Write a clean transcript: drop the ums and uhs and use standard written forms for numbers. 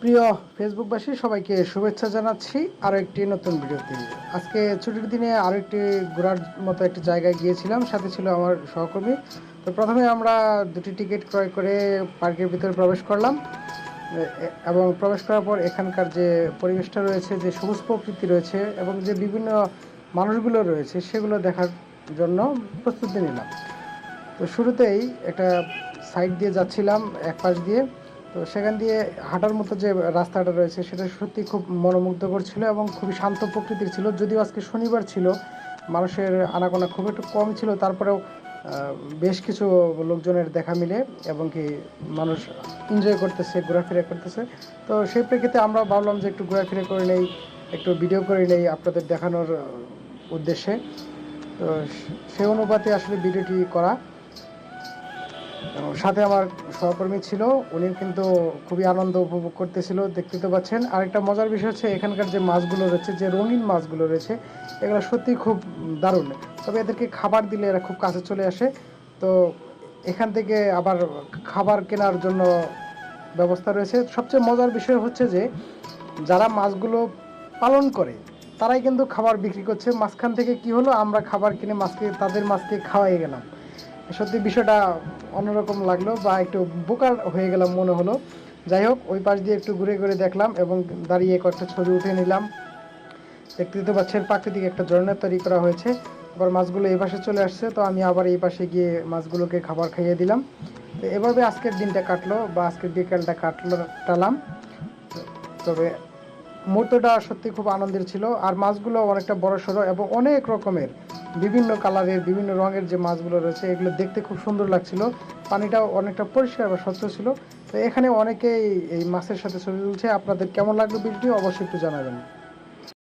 প্রিয় ফেসবুকবাসী সবাইকে শুভেচ্ছা জানাচ্ছি আরও একটি নতুন ভিডিওতে। আজকে ছুটির দিনে আরও একটি ঘোরার মতো একটি জায়গায় গিয়েছিলাম, সাথে ছিল আমার সহকর্মী। তো প্রথমে আমরা দুটি টিকিট ক্রয় করে পার্কের ভিতরে প্রবেশ করলাম এবং প্রবেশ করার পর এখানকার যে পরিবেশটা রয়েছে, যে সবুজ প্রকৃতি রয়েছে এবং যে বিভিন্ন মানুষগুলো রয়েছে সেগুলো দেখার জন্য প্রস্তুতি নিলাম। তো শুরুতেই একটা সাইড দিয়ে যাচ্ছিলাম, এক পাশ দিয়ে। তো সেখান দিয়ে হাঁটার মতো যে রাস্তাটা রয়েছে সেটা সত্যি খুব মনোমুগ্ধকর ছিল এবং খুবই শান্ত প্রকৃতির ছিল। যদিও আজকে শনিবার ছিল, মানুষের আনাগোনা খুব একটু কম ছিল, তারপরেও বেশ কিছু লোকজনের দেখা মিলে এবং কি মানুষ এনজয় করতেছে, ঘোরাফেরা করতেছে। তো সেই প্রেক্ষিতে আমরা ভাবলাম যে একটু ঘোরাফেরা করে নেই, একটু ভিডিও করে নেই আপনাদের দেখানোর উদ্দেশ্যে। তো সেই অনুপাতে আসলে ভিডিওটি করা। সাথে আমার সহকর্মী ছিল, উনি কিন্তু খুবই আনন্দ উপভোগ করতেছিল, দেখতে তো পাচ্ছেন। আরেকটা মজার বিষয় হচ্ছে এখানকার যে মাছগুলো রয়েছে, যে রঙিন মাছগুলো রয়েছে, এগুলো সত্যিই খুব দারুণ। তবে এদেরকে খাবার দিলে এরা খুব কাছে চলে আসে। তো এখান থেকে আবার খাবার কেনার জন্য ব্যবস্থা রয়েছে। সবচেয়ে মজার বিষয় হচ্ছে যে যারা মাছগুলো পালন করে তারাই কিন্তু খাবার বিক্রি করছে। মাঝখান থেকে কি হলো, আমরা খাবার কিনে তাদের মাছকে খাওয়াই গেলাম। সত্যি বিষয়টা অন্যরকম লাগলো বা একটু বোকার হয়ে গেলাম মনে হলো। যাই হোক, ওই পাশ দিয়ে একটু ঘুরে ঘুরে দেখলাম এবং দাঁড়িয়ে কয়েকটা ছবি উঠে নিলাম। দেখতে পাচ্ছেন প্রাকৃতিক একটা ঝর্ণা তৈরি করা হয়েছে। আবার মাছগুলো এই পাশে চলে আসছে, তো আমি আবার এই পাশে গিয়ে মাছগুলোকে খাবার খাইয়ে দিলাম। তো এভাবে আজকের দিনটা কাটলো বা আজকের বিকেলটা টালাম। তবে মুহূর্তটা সত্যি খুব আনন্দের ছিল। আর মাছগুলো অনেকটা বড় সড়ো এবং অনেক রকমের বিভিন্ন কালারের, বিভিন্ন রঙের যে মাছগুলো রয়েছে এগুলো দেখতে খুব সুন্দর লাগছিল। পানিটাও অনেকটা পরিষ্কার বা স্বচ্ছ ছিল। তো এখানে অনেকেই এই মাছের সাথে ছবি তুলছে। আপনাদের কেমন লাগলো ভিডিওটি অবশ্যই একটু জানাবেন।